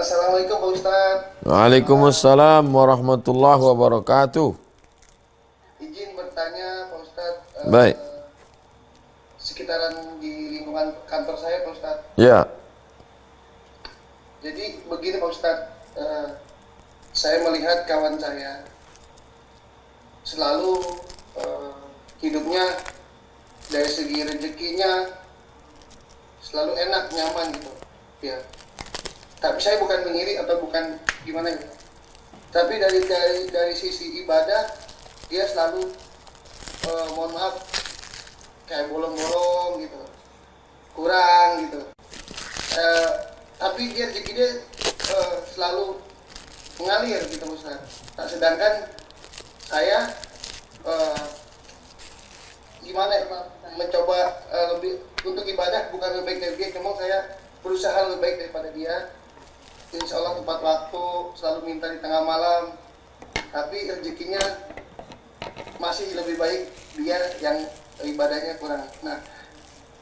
Assalamualaikum Pak Ustadz. Waalaikumsalam warahmatullahi wabarakatuh. Izin bertanya Pak Ustadz, Baik. sekitaran di lingkungan kantor saya Pak Ustadz. Ya. Jadi begini Pak Ustadz, saya melihat kawan saya selalu hidupnya dari segi rezekinya selalu enak, nyaman gitu. Ya. Tapi saya bukan mengiri atau bukan gimana gitu. Tapi dari sisi ibadah dia selalu mohon maaf kayak bolong-bolong gitu, kurang gitu. Tapi dia rezeki dia selalu mengalir gitu Ustaz. Nah, sedangkan saya gimana ya, mencoba lebih untuk ibadah bukan lebih baik dari dia, cuma saya berusaha lebih baik daripada dia. Insya Allah tepat waktu, selalu minta di tengah malam, tapi rezekinya masih lebih baik dia yang ibadahnya kurang. Nah,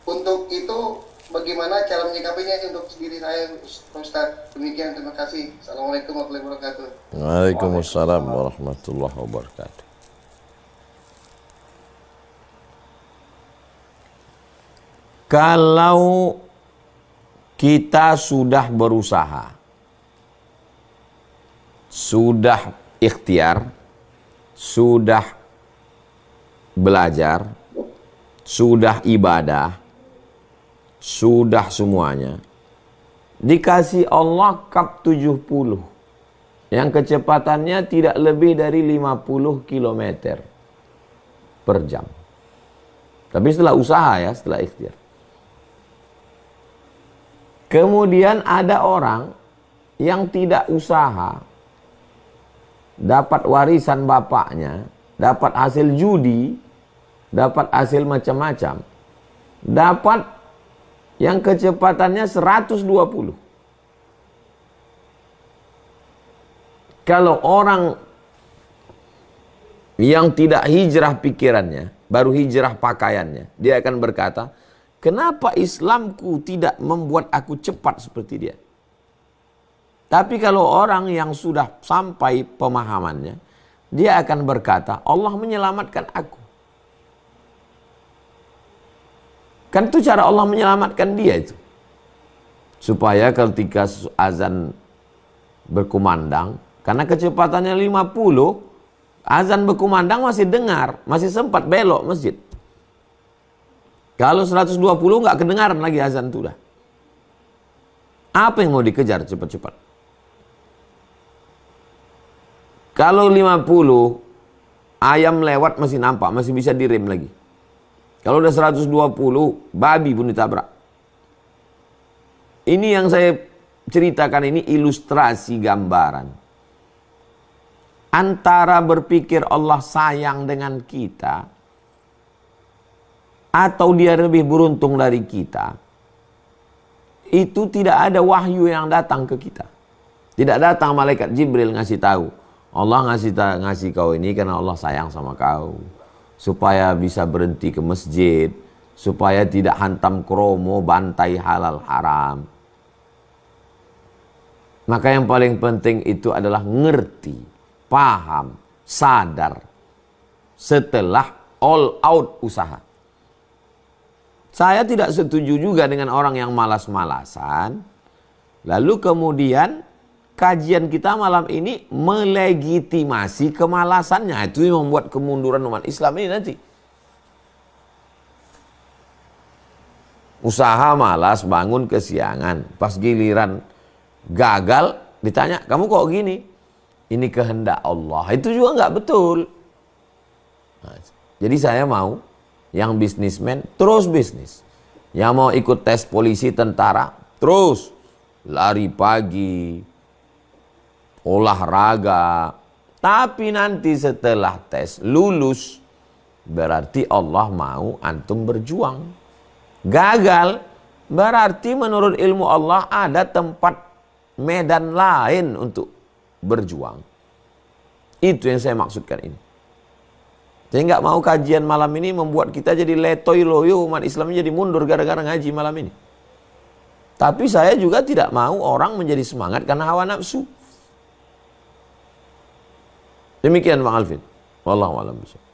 untuk itu bagaimana cara menyikapinya untuk diri saya, Ustaz? Demikian, terima kasih. Assalamualaikum warahmatullahi wabarakatuh. Waalaikumsalam warahmatullahi wabarakatuh. Kalau kita sudah berusaha, sudah ikhtiar, sudah belajar, sudah ibadah, sudah semuanya, dikasih Allah kap 70 yang kecepatannya tidak lebih dari 50 km per jam. Tapi setelah usaha ya, setelah ikhtiar. Kemudian ada orang yang tidak usaha, dapat warisan bapaknya, dapat hasil judi, dapat hasil macam-macam, dapat yang kecepatannya 120. Kalau orang yang tidak hijrah pikirannya, baru hijrah pakaiannya, dia akan berkata, kenapa Islamku tidak membuat aku cepat seperti dia? Tapi kalau orang yang sudah sampai pemahamannya, dia akan berkata, Allah menyelamatkan aku. Kan itu cara Allah menyelamatkan dia itu. Supaya ketika azan berkumandang, karena kecepatannya 50, azan berkumandang masih dengar, masih sempat belok masjid. Kalau 120 nggak kedengaran lagi azan itu dah. Apa yang mau dikejar cepat-cepat? Kalau 50, ayam lewat masih nampak, masih bisa direm lagi. Kalau udah 120, babi pun ditabrak. Ini yang saya ceritakan ini ilustrasi gambaran. Antara berpikir Allah sayang dengan kita, atau dia lebih beruntung dari kita, itu tidak ada wahyu yang datang ke kita. Tidak datang malaikat Jibril ngasih tahu, Allah ngasih kau ini karena Allah sayang sama kau, supaya bisa berhenti ke masjid, supaya tidak hantam kromo, bantai halal haram. Maka yang paling penting itu adalah ngerti, paham, sadar setelah all out usaha. Saya tidak setuju juga dengan orang yang malas-malasan, lalu kemudian kajian kita malam ini melegitimasi kemalasannya. Itu yang membuat kemunduran umat Islam ini nanti. Usaha malas, bangun kesiangan, pas giliran gagal ditanya, kamu kok gini? Ini kehendak Allah. Itu juga nggak betul. Nah, jadi saya mau yang bisnismen terus bisnis, yang mau ikut tes polisi, tentara terus lari pagi, olahraga. Tapi nanti setelah tes lulus, berarti Allah mau antum berjuang. Gagal, berarti menurut ilmu Allah ada tempat medan lain untuk berjuang. Itu yang saya maksudkan ini. Saya nggak mau kajian malam ini membuat kita jadi letoy loyo, umat Islam jadi mundur gara-gara ngaji malam ini. Tapi saya juga tidak mau orang menjadi semangat karena hawa nafsu. Demikian Bang Alvin. Wallahu a'lam bishawab.